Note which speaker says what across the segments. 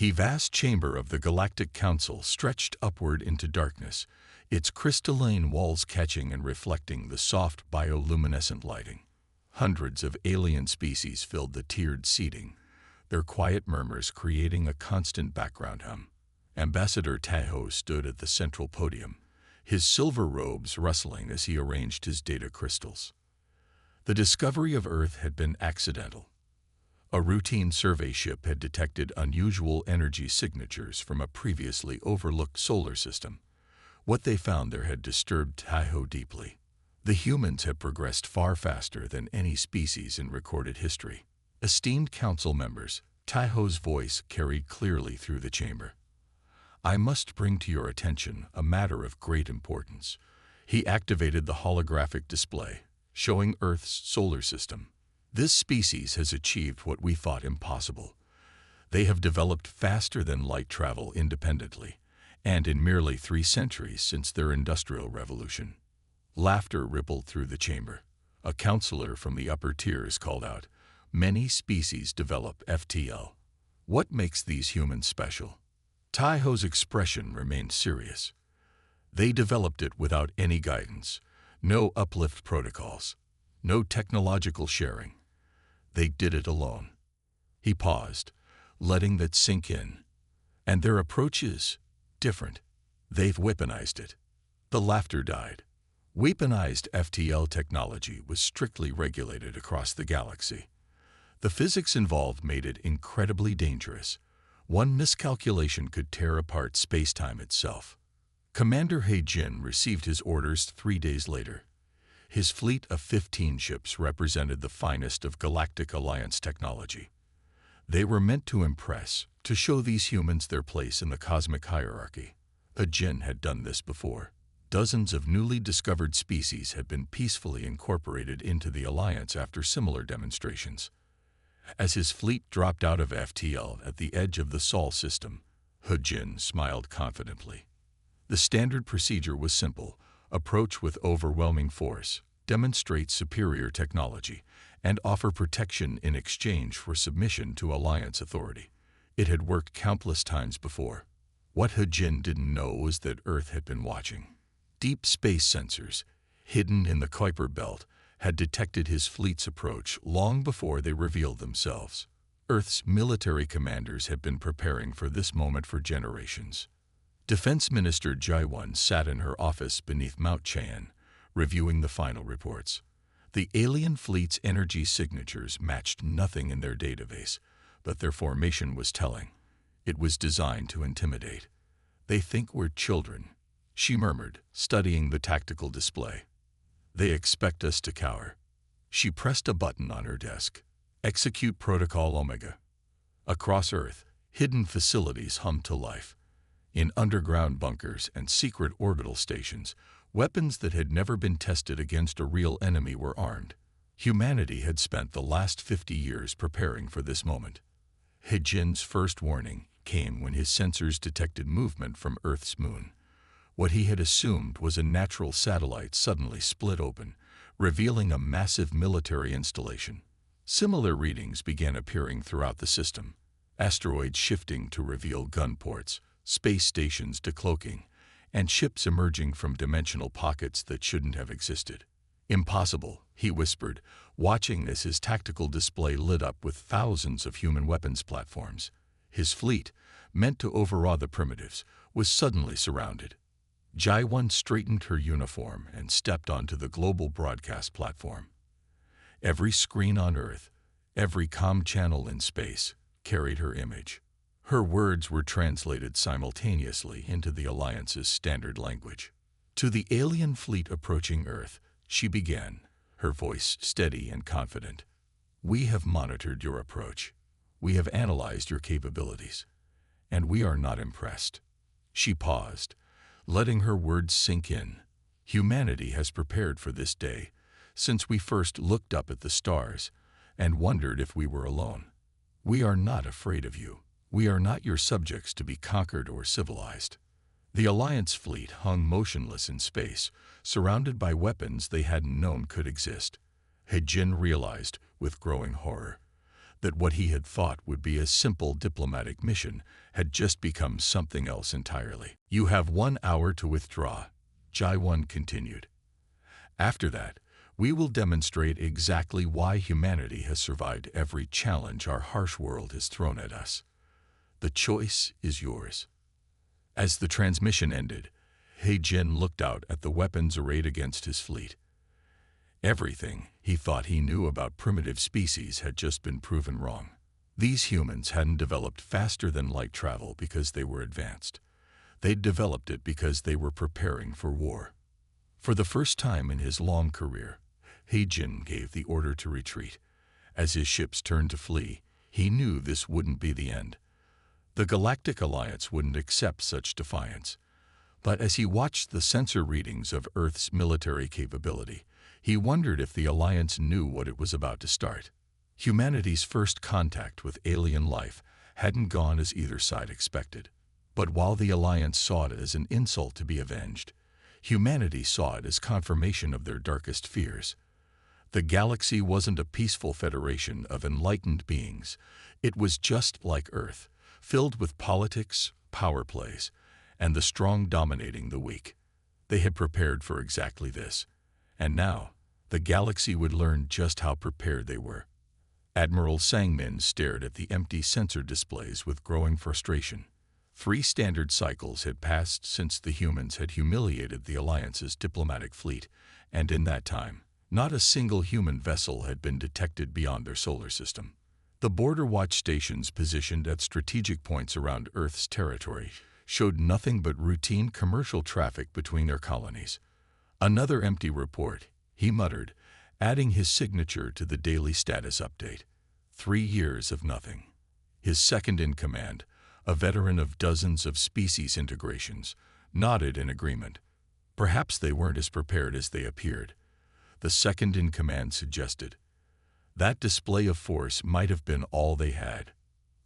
Speaker 1: The vast chamber of the Galactic Council stretched upward into darkness, its crystalline walls catching and reflecting the soft bioluminescent lighting. Hundreds of alien species filled the tiered seating, their quiet murmurs creating a constant background hum. Ambassador Tahoe stood at the central podium, his silver robes rustling as he arranged his data crystals. The discovery of Earth had been accidental. A routine survey ship had detected unusual energy signatures from a previously overlooked solar system. What they found there had disturbed Tahoe deeply. The humans had progressed far faster than any species in recorded history. Esteemed council members, Tahoe's voice carried clearly through the chamber. I must bring to your attention a matter of great importance. He activated the holographic display, showing Earth's solar system. This species has achieved what we thought impossible. They have developed faster than light travel independently, and in merely 3 centuries since their industrial revolution. Laughter rippled through the chamber. A counselor from the upper tiers called out, "Many species develop FTL. What makes these humans special?" Tahoe's expression remained serious. They developed it without any guidance, no uplift protocols, no technological sharing. They did it alone. He paused, letting that sink in. And their approach is different. They've weaponized it. The laughter died. Weaponized FTL technology was strictly regulated across the galaxy. The physics involved made it incredibly dangerous. One miscalculation could tear apart space-time itself. Commander He-Jin received his orders 3 days later. His fleet of 15 ships represented the finest of Galactic Alliance technology. They were meant to impress, to show these humans their place in the cosmic hierarchy. He-Jin had done this before. Dozens of newly discovered species had been peacefully incorporated into the Alliance after similar demonstrations. As his fleet dropped out of FTL at the edge of the Sol system, He-Jin smiled confidently. The standard procedure was simple: approach with overwhelming force, demonstrate superior technology, and offer protection in exchange for submission to Alliance authority. It had worked countless times before. What He-Jin didn't know was that Earth had been watching. Deep space sensors, hidden in the Kuiper Belt, had detected his fleet's approach long before they revealed themselves. Earth's military commanders had been preparing for this moment for generations. Defense Minister Jaiwan sat in her office beneath Mount Cheyenne, reviewing the final reports. The alien fleet's energy signatures matched nothing in their database, but their formation was telling. It was designed to intimidate. "They think we're children," she murmured, studying the tactical display. "They expect us to cower." She pressed a button on her desk. "Execute Protocol Omega." Across Earth, hidden facilities hummed to life. In underground bunkers and secret orbital stations, weapons that had never been tested against a real enemy were armed. Humanity had spent the last 50 years preparing for this moment. He-Jin's first warning came when his sensors detected movement from Earth's moon. What he had assumed was a natural satellite suddenly split open, revealing a massive military installation. Similar readings began appearing throughout the system, asteroids shifting to reveal gun ports, space stations decloaking, and ships emerging from dimensional pockets that shouldn't have existed. "Impossible," he whispered, watching as his tactical display lit up with thousands of human weapons platforms. His fleet, meant to overawe the primitives, was suddenly surrounded. Jaiwan straightened her uniform and stepped onto the global broadcast platform. Every screen on Earth, every comm channel in space, carried her image. Her words were translated simultaneously into the Alliance's standard language. To the alien fleet approaching Earth, she began, her voice steady and confident. "We have monitored your approach. We have analyzed your capabilities. And we are not impressed." She paused, letting her words sink in. "Humanity has prepared for this day since we first looked up at the stars and wondered if we were alone. We are not afraid of you. We are not your subjects to be conquered or civilized." The Alliance fleet hung motionless in space, surrounded by weapons they hadn't known could exist. He-Jin realized, with growing horror, that what he had thought would be a simple diplomatic mission had just become something else entirely. "You have 1 hour to withdraw," Jai-1 continued. "After that, we will demonstrate exactly why humanity has survived every challenge our harsh world has thrown at us. The choice is yours." As the transmission ended, He Jin looked out at the weapons arrayed against his fleet. Everything he thought he knew about primitive species had just been proven wrong. These humans hadn't developed faster than light travel because they were advanced. They'd developed it because they were preparing for war. For the first time in his long career, He Jin gave the order to retreat. As his ships turned to flee, he knew this wouldn't be the end. The Galactic Alliance wouldn't accept such defiance. But as he watched the sensor readings of Earth's military capability, he wondered if the Alliance knew what it was about to start. Humanity's first contact with alien life hadn't gone as either side expected. But while the Alliance saw it as an insult to be avenged, humanity saw it as confirmation of their darkest fears. The galaxy wasn't a peaceful federation of enlightened beings. It was just like Earth, filled with politics, power plays, and the strong dominating the weak. They had prepared for exactly this. And now, the galaxy would learn just how prepared they were. Admiral Sangmin stared at the empty sensor displays with growing frustration. 3 standard cycles had passed since the humans had humiliated the Alliance's diplomatic fleet, and in that time, not a single human vessel had been detected beyond their solar system. The border watch stations positioned at strategic points around Earth's territory showed nothing but routine commercial traffic between their colonies. "Another empty report," he muttered, adding his signature to the daily status update. 3 years of nothing. His second-in-command, a veteran of dozens of species integrations, nodded in agreement. Perhaps they weren't as prepared as they appeared. The second-in-command suggested. That display of force might have been all they had.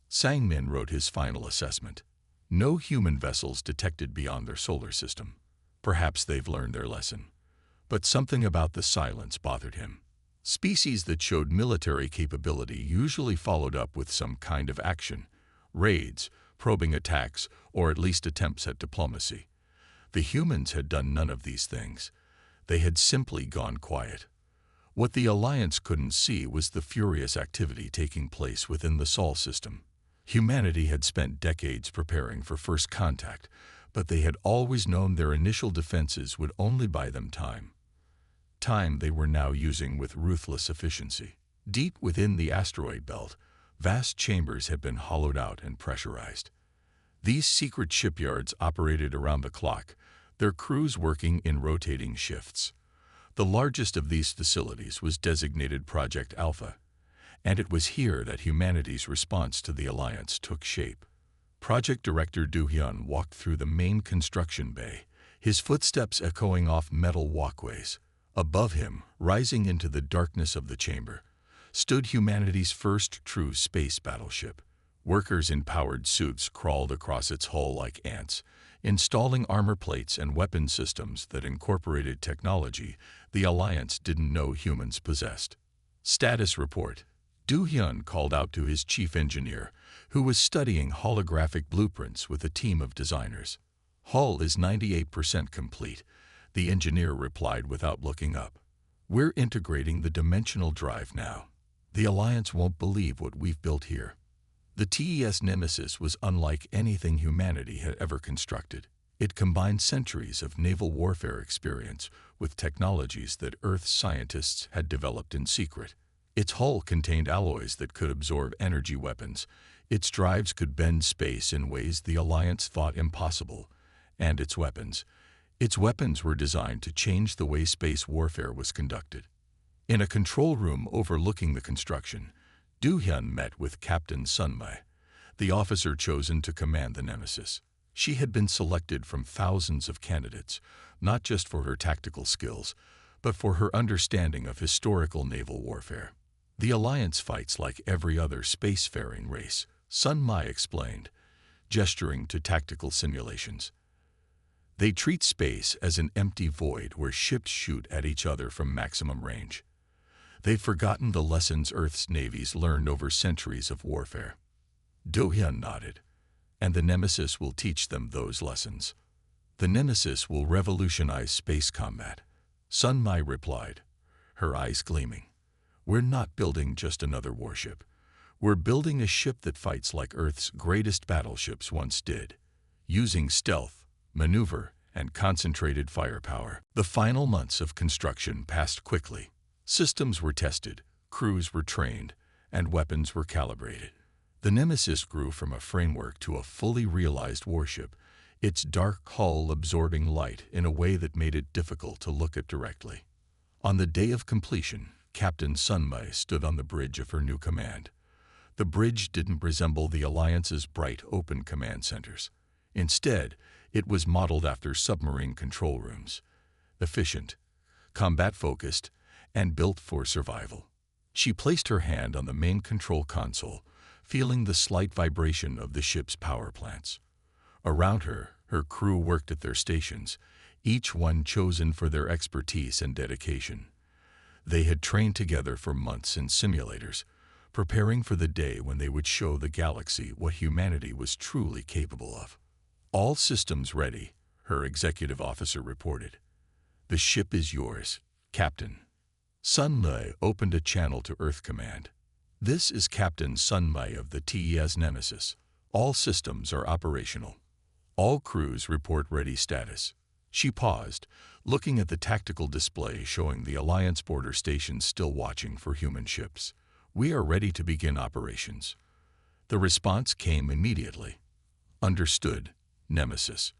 Speaker 1: Sangmin wrote his final assessment. No human vessels detected beyond their solar system. Perhaps they've learned their lesson. But something about the silence bothered him. Species that showed military capability usually followed up with some kind of action, raids, probing attacks, or at least attempts at diplomacy. The humans had done none of these things. They had simply gone quiet. What the Alliance couldn't see was the furious activity taking place within the Sol system. Humanity had spent decades preparing for first contact, but they had always known their initial defenses would only buy them time. Time they were now using with ruthless efficiency. Deep within the asteroid belt, vast chambers had been hollowed out and pressurized. These secret shipyards operated around the clock, their crews working in rotating shifts. The largest of these facilities was designated Project Alpha, and it was here that humanity's response to the Alliance took shape. Project Director Do-hyun walked through the main construction bay, his footsteps echoing off metal walkways. Above him, rising into the darkness of the chamber, stood humanity's first true space battleship. Workers in powered suits crawled across its hull like ants, installing armor plates and weapon systems that incorporated technology the Alliance didn't know humans possessed. "Status report." Do-hyun called out to his chief engineer, who was studying holographic blueprints with a team of designers. "Hull is 98% complete," the engineer replied without looking up. "We're integrating the dimensional drive now. The Alliance won't believe what we've built here." The TES Nemesis was unlike anything humanity had ever constructed. It combined centuries of naval warfare experience with technologies that Earth's scientists had developed in secret. Its hull contained alloys that could absorb energy weapons. Its drives could bend space in ways the Alliance thought impossible. And its weapons were designed to change the way space warfare was conducted. In a control room overlooking the construction, Do-hyun met with Captain Sunmai, the officer chosen to command the Nemesis. She had been selected from thousands of candidates, not just for her tactical skills, but for her understanding of historical naval warfare. "The Alliance fights like every other spacefaring race," Sunmai explained, gesturing to tactical simulations. "They treat space as an empty void where ships shoot at each other from maximum range. They'd forgotten the lessons Earth's navies learned over centuries of warfare. Do-hyun nodded. And the Nemesis will teach them those lessons. The Nemesis will revolutionize space combat, Sun Mai replied, her eyes gleaming. We're not building just another warship. We're building a ship that fights like Earth's greatest battleships once did, using stealth, maneuver, and concentrated firepower. The final months of construction passed quickly. Systems were tested, crews were trained, and weapons were calibrated. The Nemesis grew from a framework to a fully realized warship, its dark hull absorbing light in a way that made it difficult to look at directly. On the day of completion, Captain Sun Mai stood on the bridge of her new command. The bridge didn't resemble the Alliance's bright, open command centers. Instead, it was modeled after submarine control rooms, efficient, combat-focused, and built for survival. She placed her hand on the main control console, feeling the slight vibration of the ship's power plants. Around her, her crew worked at their stations, each one chosen for their expertise and dedication. They had trained together for months in simulators, preparing for the day when they would show the galaxy what humanity was truly capable of. All systems ready, her executive officer reported. The ship is yours, Captain. Sun Mai opened a channel to Earth Command. This is Captain Sun Mai of the TES Nemesis. All systems are operational. All crews report ready status. She paused, looking at the tactical display showing the Alliance border stations still watching for human ships. We are ready to begin operations. The response came immediately. Understood, Nemesis.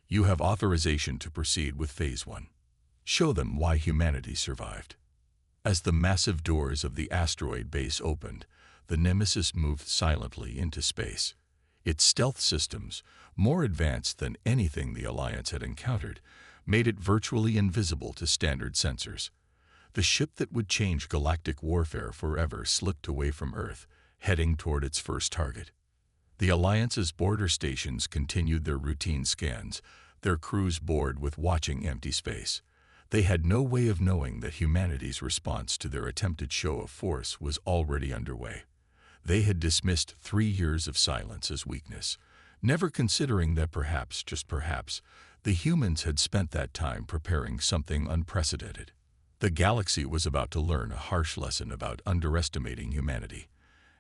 Speaker 1: You have authorization to proceed with Phase 1. Show them why humanity survived. As the massive doors of the asteroid base opened, the Nemesis moved silently into space. Its stealth systems, more advanced than anything the Alliance had encountered, made it virtually invisible to standard sensors. The ship that would change galactic warfare forever slipped away from Earth, heading toward its first target. The Alliance's border stations continued their routine scans, their crews bored with watching empty space. They had no way of knowing that humanity's response to their attempted show of force was already underway. They had dismissed 3 years of silence as weakness, never considering that perhaps, just perhaps, the humans had spent that time preparing something unprecedented. The galaxy was about to learn a harsh lesson about underestimating humanity,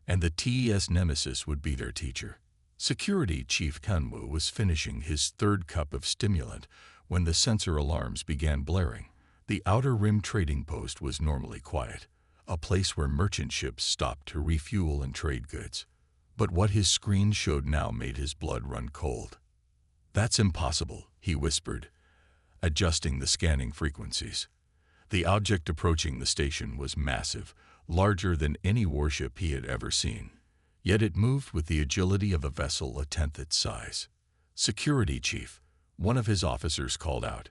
Speaker 1: and the TES Nemesis would be their teacher. Security Chief Kanwoo was finishing his 3rd cup of stimulant when the sensor alarms began blaring. The Outer Rim trading post was normally quiet, a place where merchant ships stopped to refuel and trade goods. But what his screen showed now made his blood run cold. "That's impossible," he whispered, adjusting the scanning frequencies. The object approaching the station was massive, larger than any warship he had ever seen. Yet it moved with the agility of a vessel a tenth its size. "Security Chief," one of his officers called out.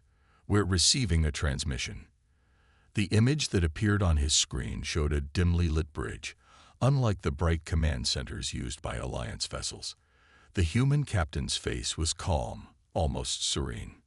Speaker 1: "We're receiving a transmission." The image that appeared on his screen showed a dimly lit bridge, unlike the bright command centers used by Alliance vessels. The human captain's face was calm, almost serene.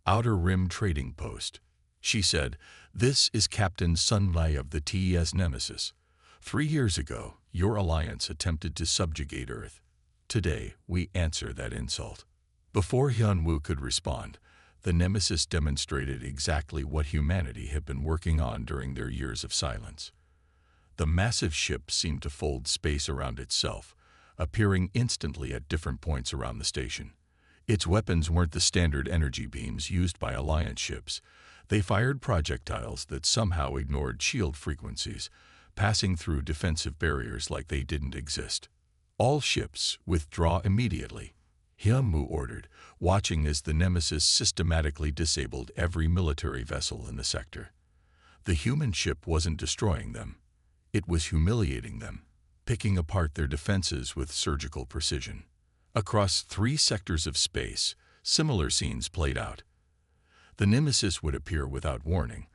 Speaker 1: "Outer Rim Trading Post," she said. "This is Captain Sun Mai of the TES Nemesis. 3 years ago, your Alliance attempted to subjugate Earth. Today, we answer that insult." Before Hyun-woo could respond, the Nemesis demonstrated exactly what humanity had been working on during their years of silence. The massive ship seemed to fold space around itself, appearing instantly at different points around the station. Its weapons weren't the standard energy beams used by Alliance ships. They fired projectiles that somehow ignored shield frequencies, passing through defensive barriers like they didn't exist. "All ships, withdraw immediately," Hyun-woo ordered, watching as the Nemesis systematically disabled every military vessel in the sector. The human ship wasn't destroying them. It was humiliating them, picking apart their defenses with surgical precision. Across 3 sectors of space, similar scenes played out. The Nemesis would appear without warning,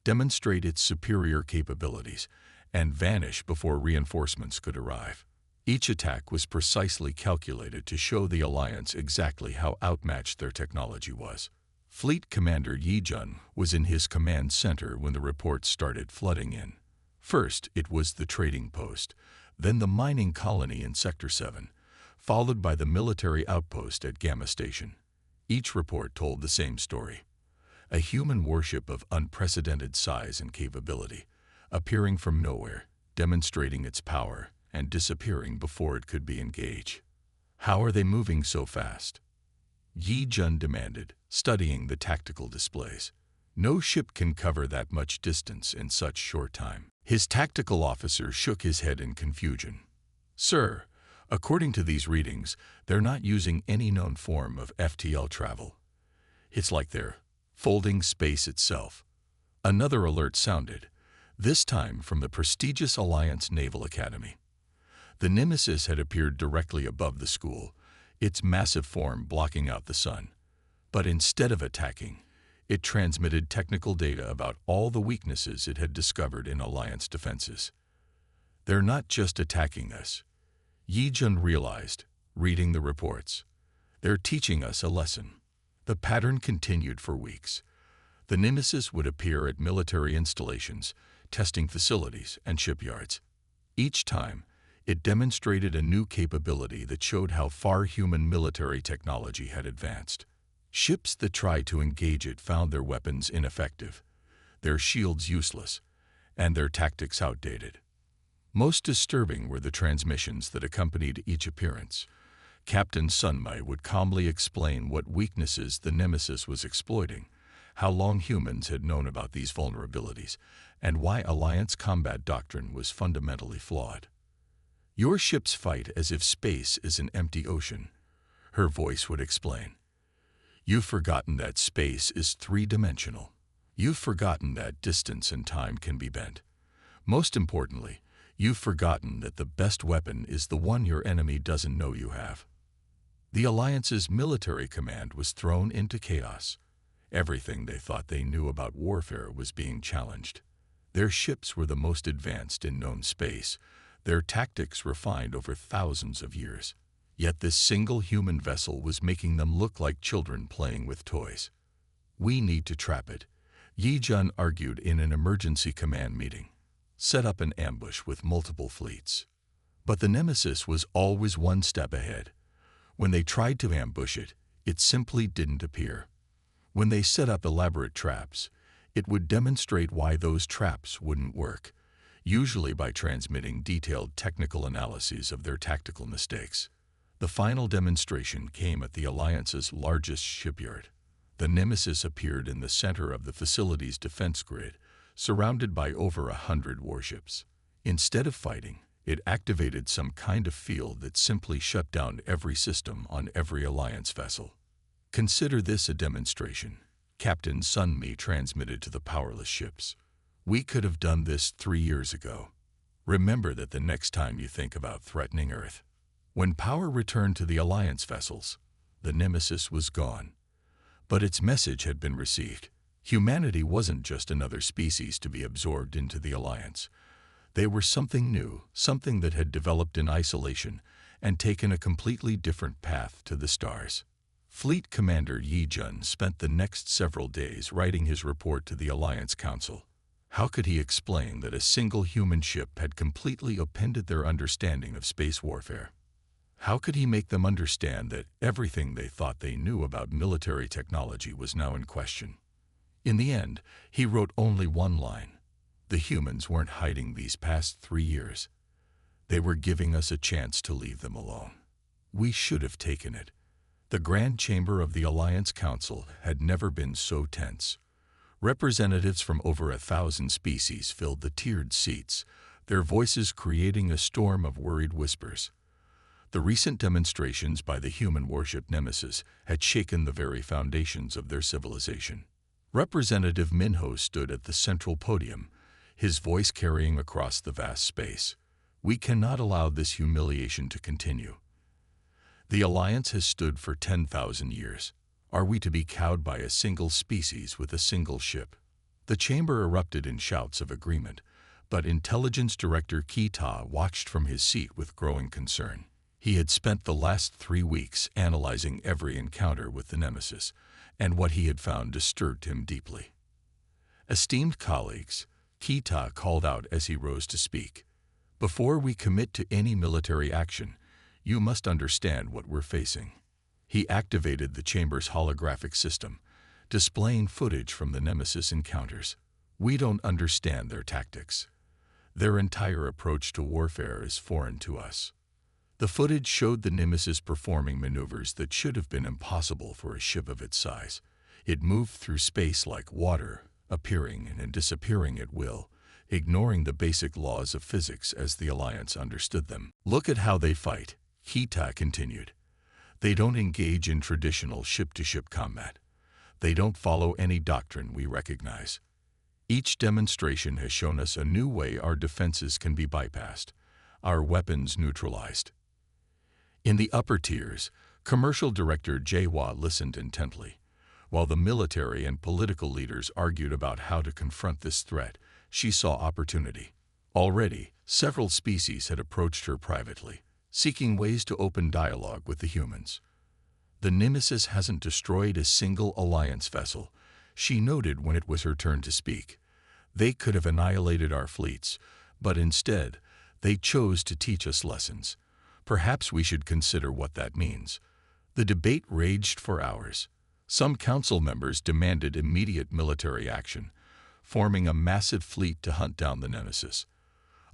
Speaker 1: demonstrate its superior capabilities, and vanish before reinforcements could arrive. Each attack was precisely calculated to show the Alliance exactly how outmatched their technology was. Fleet Commander Yi-jun was in his command center when the reports started flooding in. First, it was the trading post, then the mining colony in Sector 7, followed by the military outpost at Gamma Station. Each report told the same story. A human warship of unprecedented size and capability, appearing from nowhere, demonstrating its power, and disappearing before it could be engaged. How are they moving so fast? Yi Jun demanded, studying the tactical displays. No ship can cover that much distance in such short time. His tactical officer shook his head in confusion. Sir, according to these readings, they're not using any known form of FTL travel. It's like they're folding space itself. Another alert sounded, this time from the prestigious Alliance Naval Academy. The Nemesis had appeared directly above the school, its massive form blocking out the sun. But instead of attacking, it transmitted technical data about all the weaknesses it had discovered in Alliance defenses. They're not just attacking us, Yi Jun realized, reading the reports. They're teaching us a lesson. The pattern continued for weeks. The Nemesis would appear at military installations, testing facilities, and shipyards. Each time, it demonstrated a new capability that showed how far human military technology had advanced. Ships that tried to engage it found their weapons ineffective, their shields useless, and their tactics outdated. Most disturbing were the transmissions that accompanied each appearance. Captain Sunmai would calmly explain what weaknesses the Nemesis was exploiting, how long humans had known about these vulnerabilities, and why Alliance combat doctrine was fundamentally flawed. Your ships fight as if space is an empty ocean, her voice would explain. You've forgotten that space is three-dimensional. You've forgotten that distance and time can be bent. Most importantly, you've forgotten that the best weapon is the one your enemy doesn't know you have. The Alliance's military command was thrown into chaos. Everything they thought they knew about warfare was being challenged. Their ships were the most advanced in known space, their tactics refined over thousands of years. Yet this single human vessel was making them look like children playing with toys. We need to trap it, Yi Jun argued in an emergency command meeting. Set up an ambush with multiple fleets. But the Nemesis was always one step ahead. When they tried to ambush it, it simply didn't appear. When they set up elaborate traps, it would demonstrate why those traps wouldn't work, usually by transmitting detailed technical analyses of their tactical mistakes. The final demonstration came at the Alliance's largest shipyard. The Nemesis appeared in the center of the facility's defense grid, surrounded by over 100 warships. Instead of fighting, it activated some kind of field that simply shut down every system on every Alliance vessel. Consider this a demonstration, Captain Sunmi transmitted to the powerless ships. We could have done this 3 years ago. Remember that the next time you think about threatening Earth. When power returned to the Alliance vessels, the Nemesis was gone. But its message had been received. Humanity wasn't just another species to be absorbed into the Alliance. They were something new, something that had developed in isolation and taken a completely different path to the stars. Fleet Commander Yi Jun spent the next several days writing his report to the Alliance Council. How could he explain that a single human ship had completely upended their understanding of space warfare? How could he make them understand that everything they thought they knew about military technology was now in question? In the end, he wrote only one line. The humans weren't hiding these past 3 years. They were giving us a chance to leave them alone. We should have taken it. The Grand Chamber of the Alliance Council had never been so tense. Representatives from over 1,000 species filled the tiered seats, their voices creating a storm of worried whispers. The recent demonstrations by the human warship Nemesis had shaken the very foundations of their civilization. Representative Minho stood at the central podium, his voice carrying across the vast space. We cannot allow this humiliation to continue. The Alliance has stood for 10,000 years. Are we to be cowed by a single species with a single ship? The chamber erupted in shouts of agreement, but Intelligence Director Kita watched from his seat with growing concern. He had spent the last 3 weeks analyzing every encounter with the Nemesis, and what he had found disturbed him deeply. Esteemed colleagues, Kita called out as he rose to speak. "Before we commit to any military action, you must understand what we're facing." He activated the chamber's holographic system, displaying footage from the Nemesis encounters. "We don't understand their tactics. Their entire approach to warfare is foreign to us." The footage showed the Nemesis performing maneuvers that should have been impossible for a ship of its size. It moved through space like water, appearing and disappearing at will, ignoring the basic laws of physics as the Alliance understood them. "Look at how they fight," Kita continued. "They don't engage in traditional ship-to-ship combat. They don't follow any doctrine we recognize. Each demonstration has shown us a new way our defenses can be bypassed, our weapons neutralized." In the upper tiers, Commercial Director HFY listened intently. While the military and political leaders argued about how to confront this threat, she saw opportunity. Already, several species had approached her privately, seeking ways to open dialogue with the humans. "The Nemesis hasn't destroyed a single Alliance vessel," she noted when it was her turn to speak. "They could have annihilated our fleets, but instead, they chose to teach us lessons. Perhaps we should consider what that means." The debate raged for hours. Some council members demanded immediate military action, forming a massive fleet to hunt down the Nemesis.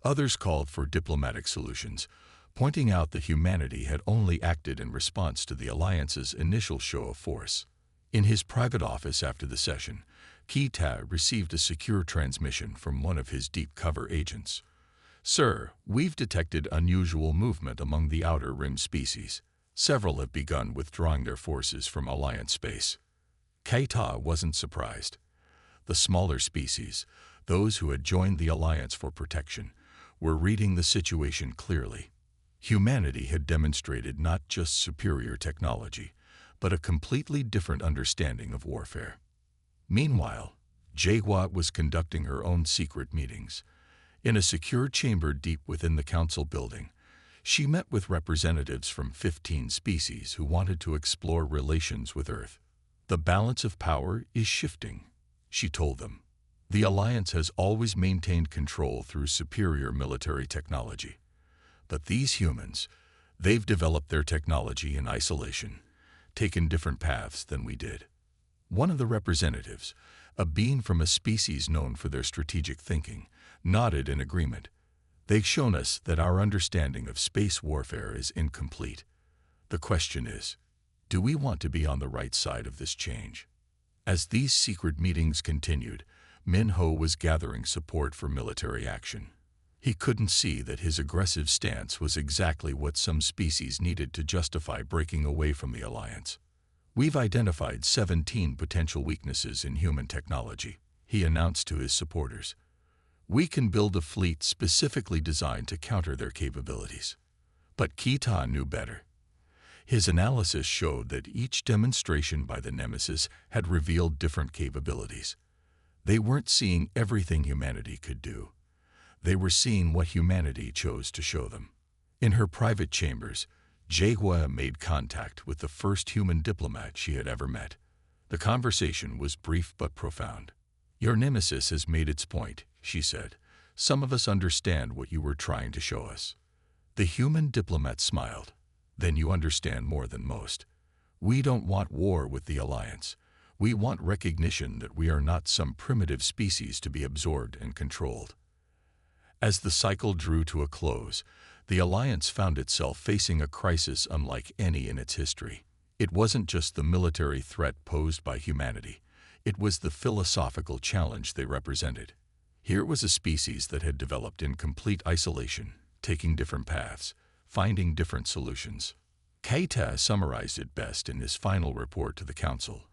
Speaker 1: Others called for diplomatic solutions, pointing out that humanity had only acted in response to the Alliance's initial show of force. In his private office after the session, Kita received a secure transmission from one of his deep cover agents. "Sir, we've detected unusual movement among the Outer Rim species. Several have begun withdrawing their forces from Alliance space." Kita wasn't surprised. The smaller species, those who had joined the Alliance for protection, were reading the situation clearly. Humanity had demonstrated not just superior technology, but a completely different understanding of warfare. Meanwhile, HFY was conducting her own secret meetings. In a secure chamber deep within the council building, she met with representatives from 15 species who wanted to explore relations with Earth. "The balance of power is shifting," she told them. "The Alliance has always maintained control through superior military technology. But these humans, they've developed their technology in isolation, taken different paths than we did." One of the representatives, a being from a species known for their strategic thinking, nodded in agreement. "They've shown us that our understanding of space warfare is incomplete. The question is, do we want to be on the right side of this change?" As these secret meetings continued, Minho was gathering support for military action. He couldn't see that his aggressive stance was exactly what some species needed to justify breaking away from the Alliance. "We've identified 17 potential weaknesses in human technology," he announced to his supporters. "We can build a fleet specifically designed to counter their capabilities." But Kita knew better. His analysis showed that each demonstration by the Nemesis had revealed different capabilities. They weren't seeing everything humanity could do. They were seeing what humanity chose to show them. In her private chambers, HFY made contact with the first human diplomat she had ever met. The conversation was brief but profound. "Your Nemesis has made its point," she said. "Some of us understand what you were trying to show us." The human diplomat smiled. "Then you understand more than most. We don't want war with the Alliance. We want recognition that we are not some primitive species to be absorbed and controlled." As the cycle drew to a close, the Alliance found itself facing a crisis unlike any in its history. It wasn't just the military threat posed by humanity. It was the philosophical challenge they represented. Here was a species that had developed in complete isolation, taking different paths, finding different solutions. Keita summarized it best in his final report to the Council.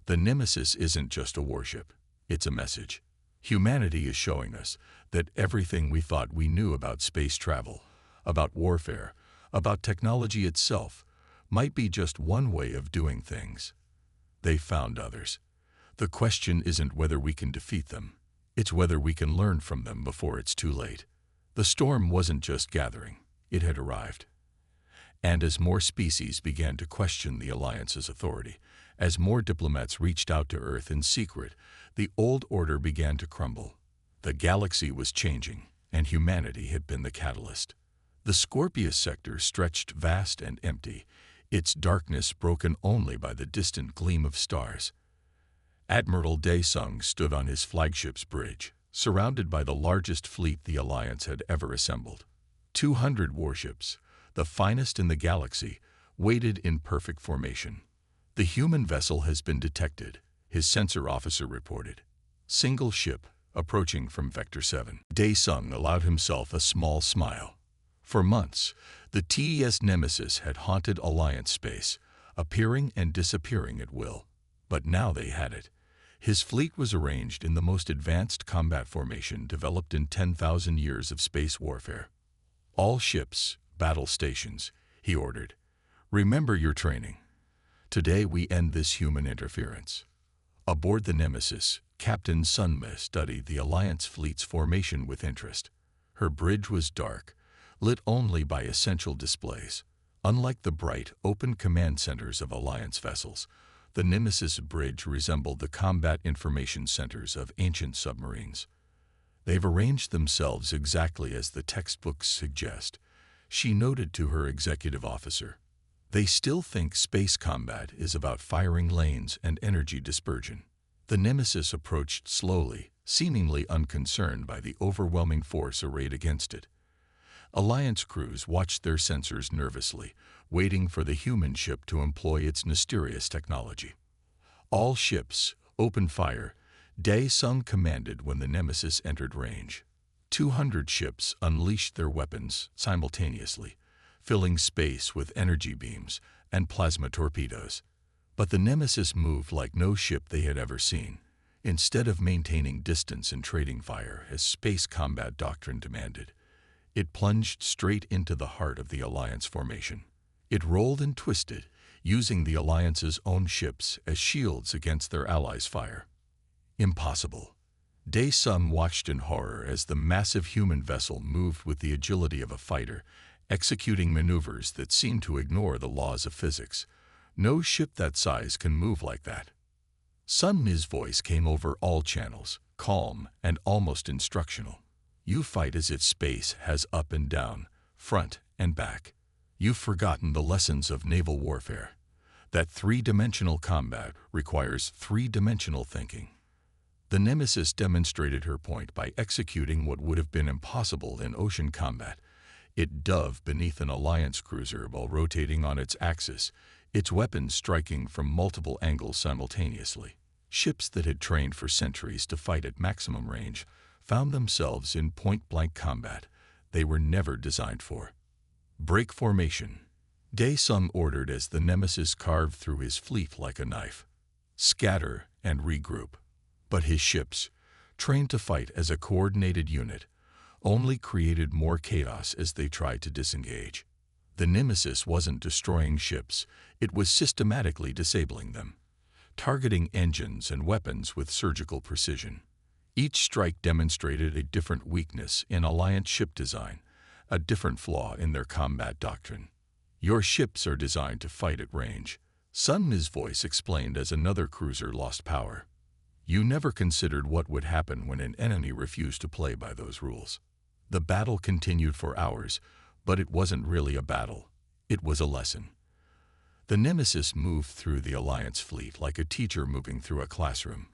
Speaker 1: "The Nemesis isn't just a warship, it's a message. Humanity is showing us that everything we thought we knew about space travel, about warfare, about technology itself, might be just one way of doing things. They found others. The question isn't whether we can defeat them, it's whether we can learn from them before it's too late." The storm wasn't just gathering, it had arrived. And as more species began to question the Alliance's authority, as more diplomats reached out to Earth in secret, the old order began to crumble. The galaxy was changing, and humanity had been the catalyst. The Scorpius sector stretched vast and empty, its darkness broken only by the distant gleam of stars. Admiral Daesung stood on his flagship's bridge, surrounded by the largest fleet the Alliance had ever assembled. 200 warships, the finest in the galaxy, waited in perfect formation. "The human vessel has been detected," his sensor officer reported. "Single ship, approaching from Vector 7. Daesung allowed himself a small smile. For months, the TES Nemesis had haunted Alliance space, appearing and disappearing at will. But now they had it. His fleet was arranged in the most advanced combat formation developed in 10,000 years of space warfare. "All ships, battle stations," he ordered. "Remember your training. Today we end this human interference." Aboard the Nemesis, Captain Sunma studied the Alliance fleet's formation with interest. Her bridge was dark, lit only by essential displays. Unlike the bright, open command centers of Alliance vessels, the Nemesis bridge resembled the combat information centers of ancient submarines. "They've arranged themselves exactly as the textbooks suggest," she noted to her executive officer. "They still think space combat is about firing lanes and energy dispersion." The Nemesis approached slowly, seemingly unconcerned by the overwhelming force arrayed against it. Alliance crews watched their sensors nervously, waiting for the human ship to employ its mysterious technology. "All ships, open fire," Daesung commanded when the Nemesis entered range. 200 ships unleashed their weapons simultaneously, filling space with energy beams and plasma torpedoes. But the Nemesis moved like no ship they had ever seen. Instead of maintaining distance and trading fire as space combat doctrine demanded, it plunged straight into the heart of the Alliance formation. It rolled and twisted, using the Alliance's own ships as shields against their allies' fire. Impossible. Daesung watched in horror as the massive human vessel moved with the agility of a fighter, executing maneuvers that seemed to ignore the laws of physics. "No ship that size can move like that." Sunmi's voice came over all channels, calm and almost instructional. "You fight as if space has up and down, front and back. You've forgotten the lessons of naval warfare. That three-dimensional combat requires three-dimensional thinking." The Nemesis demonstrated her point by executing what would have been impossible in ocean combat. It dove beneath an Alliance cruiser while rotating on its axis, its weapons striking from multiple angles simultaneously. Ships that had trained for centuries to fight at maximum range found themselves in point-blank combat they were never designed for. "Break formation," Daesung ordered as the Nemesis carved through his fleet like a knife. "Scatter and regroup." But his ships, trained to fight as a coordinated unit, only created more chaos as they tried to disengage. The Nemesis wasn't destroying ships, it was systematically disabling them, targeting engines and weapons with surgical precision. Each strike demonstrated a different weakness in Alliance ship design, a different flaw in their combat doctrine. "Your ships are designed to fight at range," Sunmi's voice explained as another cruiser lost power. "You never considered what would happen when an enemy refused to play by those rules." The battle continued for hours, but it wasn't really a battle. It was a lesson. The Nemesis moved through the Alliance fleet like a teacher moving through a classroom,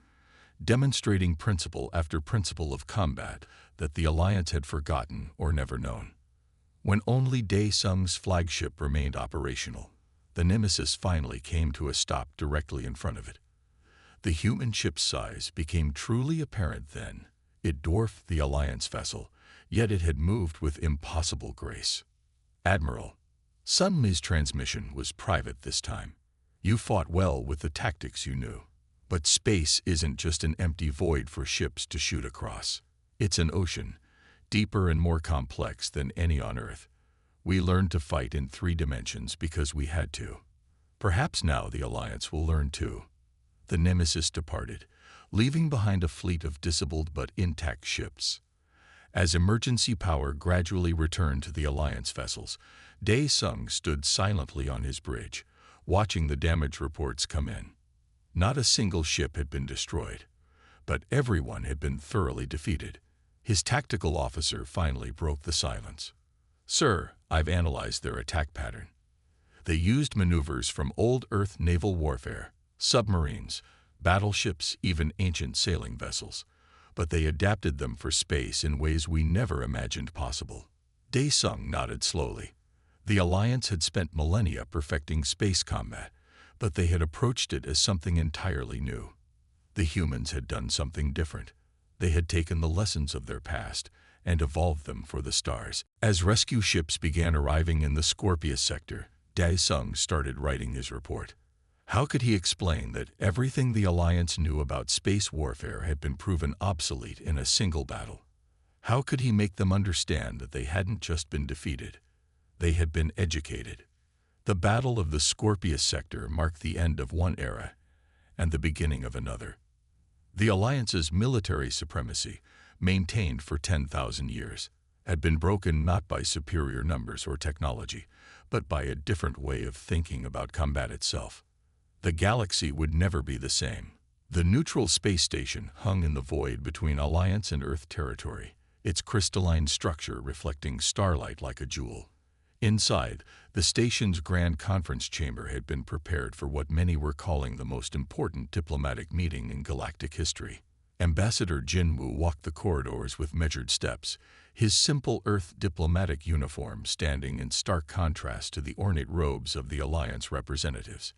Speaker 1: demonstrating principle after principle of combat that the Alliance had forgotten or never known. When only Daesung's flagship remained operational, the Nemesis finally came to a stop directly in front of it. The human ship's size became truly apparent then. It dwarfed the Alliance vessel, yet it had moved with impossible grace. "Admiral," Sunmi's transmission was private this time. "You fought well with the tactics you knew. But space isn't just an empty void for ships to shoot across. It's an ocean, deeper and more complex than any on Earth. We learned to fight in 3 dimensions because we had to. Perhaps now the Alliance will learn too." The Nemesis departed, leaving behind a fleet of disabled but intact ships. As emergency power gradually returned to the Alliance vessels, Daesung stood silently on his bridge, watching the damage reports come in. Not a single ship had been destroyed, but everyone had been thoroughly defeated. His tactical officer finally broke the silence. "Sir, I've analyzed their attack pattern. They used maneuvers from old Earth naval warfare, submarines, battleships, even ancient sailing vessels. But they adapted them for space in ways we never imagined possible." Daesung nodded slowly. The Alliance had spent millennia perfecting space combat, but they had approached it as something entirely new. The humans had done something different. They had taken the lessons of their past and evolved them for the stars. As rescue ships began arriving in the Scorpius sector, Daesung started writing his report. How could he explain that everything the Alliance knew about space warfare had been proven obsolete in a single battle? How could he make them understand that they hadn't just been defeated? They had been educated. The Battle of the Scorpius sector marked the end of one era and the beginning of another. The Alliance's military supremacy, maintained for 10,000 years, had been broken not by superior numbers or technology, but by a different way of thinking about combat itself. The galaxy would never be the same. The neutral space station hung in the void between Alliance and Earth territory, its crystalline structure reflecting starlight like a jewel. Inside, the station's grand conference chamber had been prepared for what many were calling the most important diplomatic meeting in galactic history. Ambassador Jinwoo walked the corridors with measured steps, his simple Earth diplomatic uniform standing in stark contrast to the ornate robes of the Alliance representatives.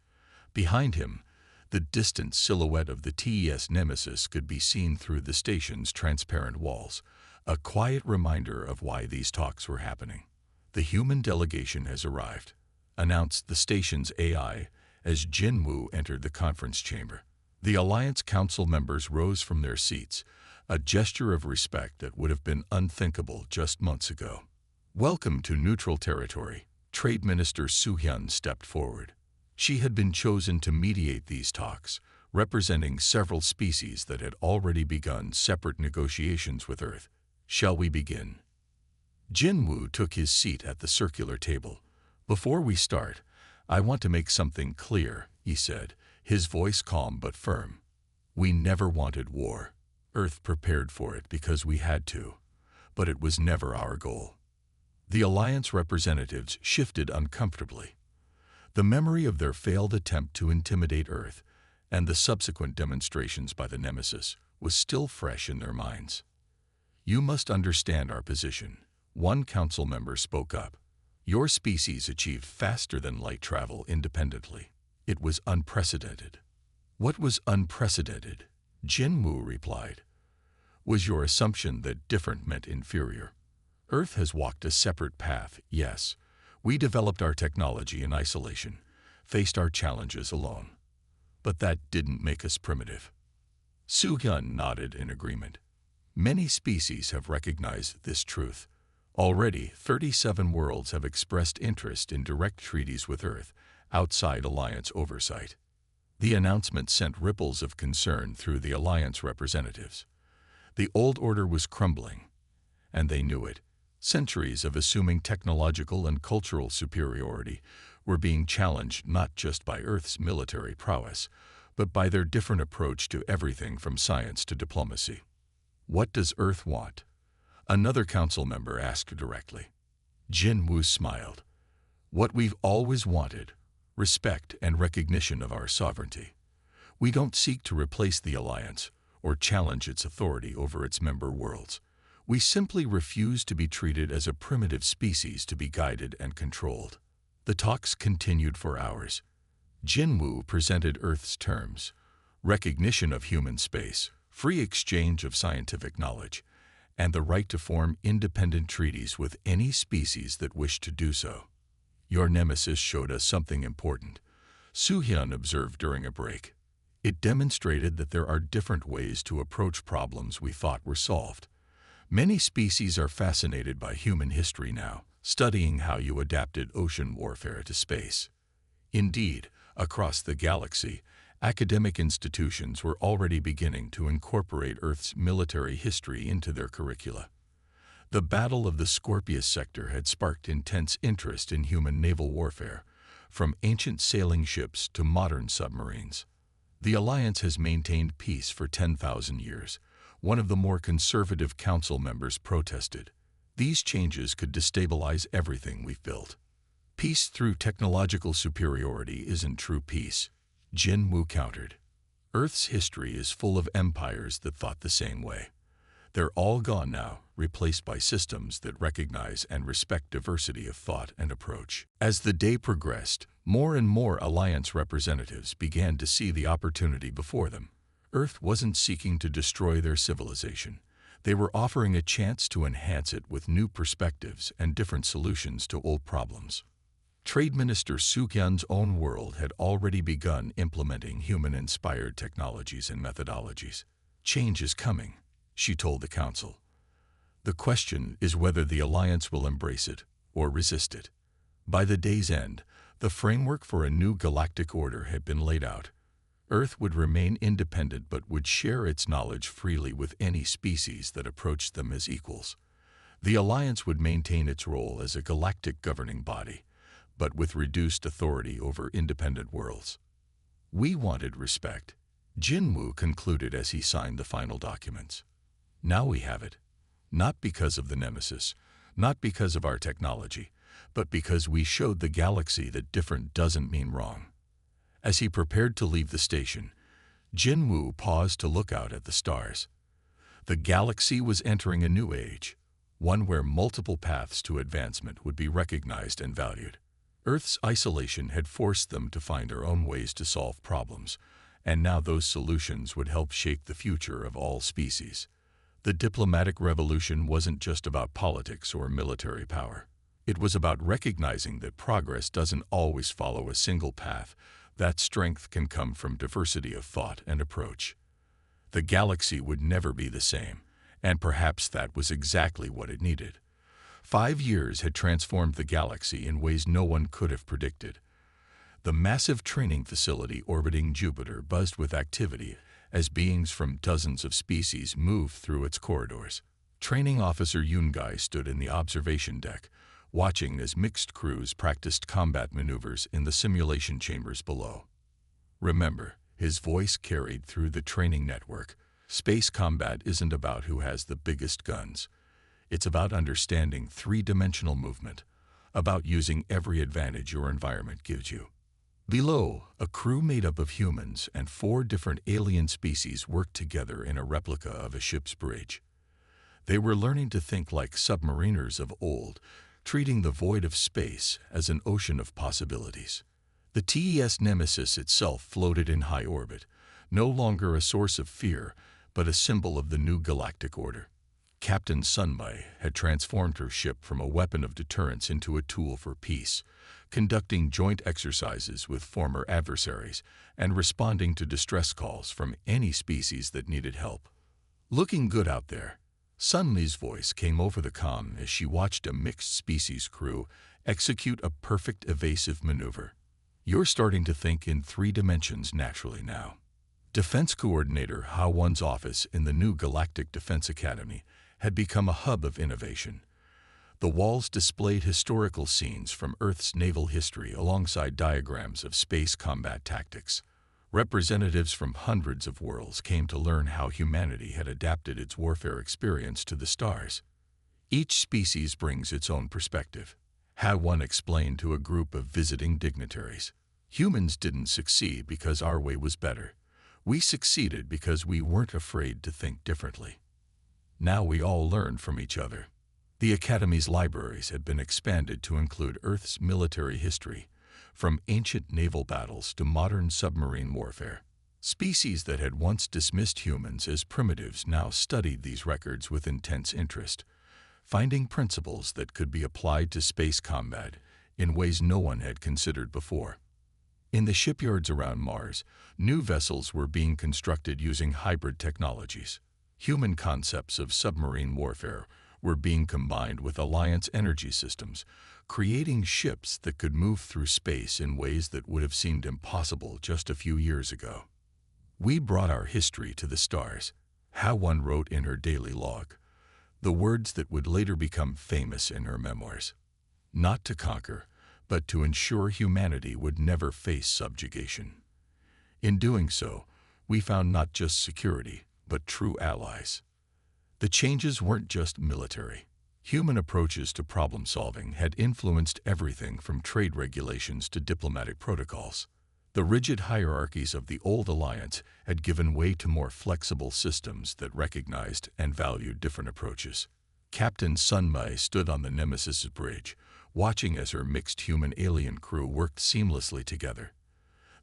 Speaker 1: Behind him, the distant silhouette of the TES Nemesis could be seen through the station's transparent walls, a quiet reminder of why these talks were happening. "The human delegation has arrived," announced the station's AI as Jinwoo entered the conference chamber. The Alliance Council members rose from their seats, a gesture of respect that would have been unthinkable just months ago. "Welcome to neutral territory," Trade Minister Soo-hyun stepped forward. She had been chosen to mediate these talks, representing several species that had already begun separate negotiations with Earth. "Shall we begin?" Jinwoo took his seat at the circular table. "Before we start, I want to make something clear," he said, his voice calm but firm. "We never wanted war. Earth prepared for it because we had to, but it was never our goal." The Alliance representatives shifted uncomfortably. The memory of their failed attempt to intimidate Earth and the subsequent demonstrations by the Nemesis was still fresh in their minds. "You must understand our position," one council member spoke up. "Your species achieved faster than light travel independently. It was unprecedented." "What was unprecedented?" Jinwoo replied. "Was your assumption that different meant inferior? Earth has walked a separate path, yes. We developed our technology in isolation, faced our challenges alone. But that didn't make us primitive." Soo-hyun nodded in agreement. Many species have recognized this truth. Already, 37 worlds have expressed interest in direct treaties with Earth, outside Alliance oversight. The announcement sent ripples of concern through the Alliance representatives. The old order was crumbling, and they knew it. Centuries of assuming technological and cultural superiority were being challenged not just by Earth's military prowess, but by their different approach to everything from science to diplomacy. "What does Earth want?" another council member asked directly. Jinwoo smiled. "What we've always wanted: respect and recognition of our sovereignty. We don't seek to replace the Alliance or challenge its authority over its member worlds. We simply refuse to be treated as a primitive species to be guided and controlled." The talks continued for hours. Jinwoo presented Earth's terms: recognition of human space, free exchange of scientific knowledge, and the right to form independent treaties with any species that wished to do so. "Your Nemesis showed us something important," Soo-hyun observed during a break. "It demonstrated that there are different ways to approach problems we thought were solved. Many species are fascinated by human history now, studying how you adapted ocean warfare to space." Indeed, across the galaxy, academic institutions were already beginning to incorporate Earth's military history into their curricula. The Battle of the Scorpius sector had sparked intense interest in human naval warfare, from ancient sailing ships to modern submarines. The Alliance has maintained peace for 10,000 years, One of the more conservative council members protested. These changes could destabilize everything we've built. Peace through technological superiority isn't true peace, Jin Wu countered. Earth's history is full of empires that thought the same way. They're all gone now, replaced by systems that recognize and respect diversity of thought and approach. As the day progressed, more and more Alliance representatives began to see the opportunity before them. Earth wasn't seeking to destroy their civilization. They were offering a chance to enhance it with new perspectives and different solutions to old problems. Trade Minister Su Kyun's own world had already begun implementing human-inspired technologies and methodologies. Change is coming, she told the council. The question is whether the Alliance will embrace it or resist it. By the day's end, the framework for a new galactic order had been laid out. Earth would remain independent but would share its knowledge freely with any species that approached them as equals. The Alliance would maintain its role as a galactic governing body, but with reduced authority over independent worlds. We wanted respect, Jin Wu concluded as he signed the final documents. Now we have it. Not because of the Nemesis, not because of our technology, but because we showed the galaxy that different doesn't mean wrong. As he prepared to leave the station, Jin Wu paused to look out at the stars. The galaxy was entering a new age, one where multiple paths to advancement would be recognized and valued. Earth's isolation had forced them to find their own ways to solve problems, and now those solutions would help shape the future of all species. The diplomatic revolution wasn't just about politics or military power. It was about recognizing that progress doesn't always follow a single path, that strength can come from diversity of thought and approach. The galaxy would never be the same, and perhaps that was exactly what it needed. 5 years had transformed the galaxy in ways no one could have predicted. The massive training facility orbiting Jupiter buzzed with activity as beings from dozens of species moved through its corridors. Training Officer Yungai stood in the observation deck, watching as mixed crews practiced combat maneuvers in the simulation chambers below. Remember, his voice carried through the training network. Space combat isn't about who has the biggest guns. It's about understanding three-dimensional movement, about using every advantage your environment gives you. Below, a crew made up of humans and 4 different alien species worked together in a replica of a ship's bridge. They were learning to think like submariners of old, treating the void of space as an ocean of possibilities. The TES Nemesis itself floated in high orbit, no longer a source of fear, but a symbol of the new galactic order. Captain Sunbai had transformed her ship from a weapon of deterrence into a tool for peace, conducting joint exercises with former adversaries and responding to distress calls from any species that needed help. Looking good out there, Sunli's voice came over the comm as she watched a mixed-species crew execute a perfect evasive maneuver. You're starting to think in 3 dimensions naturally now. Defense Coordinator Ha Won's office in the new Galactic Defense Academy had become a hub of innovation. The walls displayed historical scenes from Earth's naval history alongside diagrams of space combat tactics. Representatives from hundreds of worlds came to learn how humanity had adapted its warfare experience to the stars. Each species brings its own perspective, Ha Won explained to a group of visiting dignitaries. Humans didn't succeed because our way was better. We succeeded because we weren't afraid to think differently. Now we all learn from each other. The Academy's libraries had been expanded to include Earth's military history, from ancient naval battles to modern submarine warfare. Species that had once dismissed humans as primitives now studied these records with intense interest, finding principles that could be applied to space combat in ways no one had considered before. In the shipyards around Mars, new vessels were being constructed using hybrid technologies. Human concepts of submarine warfare were being combined with Alliance energy systems, creating ships that could move through space in ways that would have seemed impossible just a few years ago. We brought our history to the stars, Ha Won wrote in her daily log, the words that would later become famous in her memoirs. Not to conquer, but to ensure humanity would never face subjugation. In doing so, we found not just security, but true allies. The changes weren't just military. Human approaches to problem-solving had influenced everything from trade regulations to diplomatic protocols. The rigid hierarchies of the old alliance had given way to more flexible systems that recognized and valued different approaches. Captain Sun Mai stood on the Nemesis's bridge, watching as her mixed human-alien crew worked seamlessly together.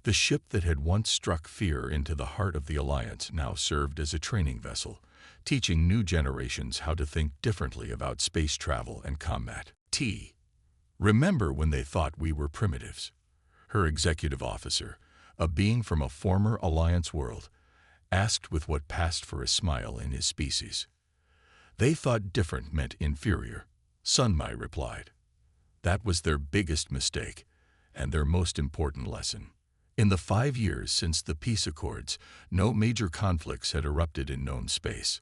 Speaker 1: The ship that had once struck fear into the heart of the alliance now served as a training vessel, teaching new generations how to think differently about space travel and combat. Remember when they thought we were primitives? Her executive officer, a being from a former Alliance world, asked with what passed for a smile in his species. They thought different meant inferior, Sun Mai replied. That was their biggest mistake, and their most important lesson. In the 5 years since the peace accords, no major conflicts had erupted in known space.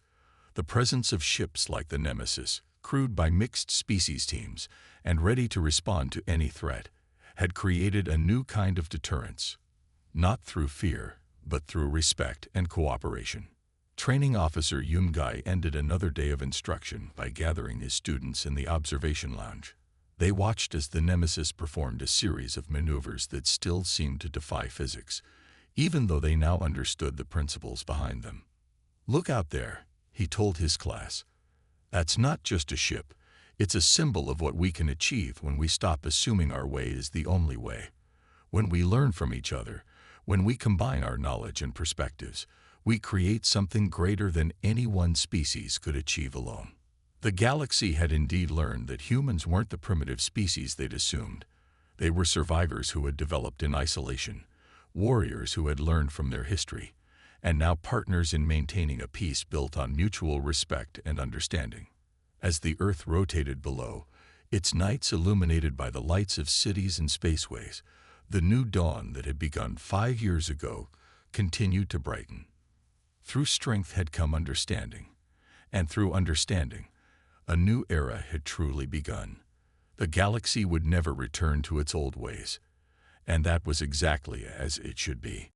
Speaker 1: The presence of ships like the Nemesis, crewed by mixed species teams and ready to respond to any threat, had created a new kind of deterrence, not through fear, but through respect and cooperation. Training Officer Yun Gai ended another day of instruction by gathering his students in the observation lounge. They watched as the Nemesis performed a series of maneuvers that still seemed to defy physics, even though they now understood the principles behind them. "Look out there," he told his class. "That's not just a ship. It's a symbol of what we can achieve when we stop assuming our way is the only way. When we learn from each other, when we combine our knowledge and perspectives, we create something greater than any one species could achieve alone." The galaxy had indeed learned that humans weren't the primitive species they'd assumed. They were survivors who had developed in isolation, warriors who had learned from their history, and now partners in maintaining a peace built on mutual respect and understanding. As the Earth rotated below, its nights illuminated by the lights of cities and spaceways, the new dawn that had begun 5 years ago continued to brighten. Through strength had come understanding, and through understanding, a new era had truly begun. The galaxy would never return to its old ways, and that was exactly as it should be.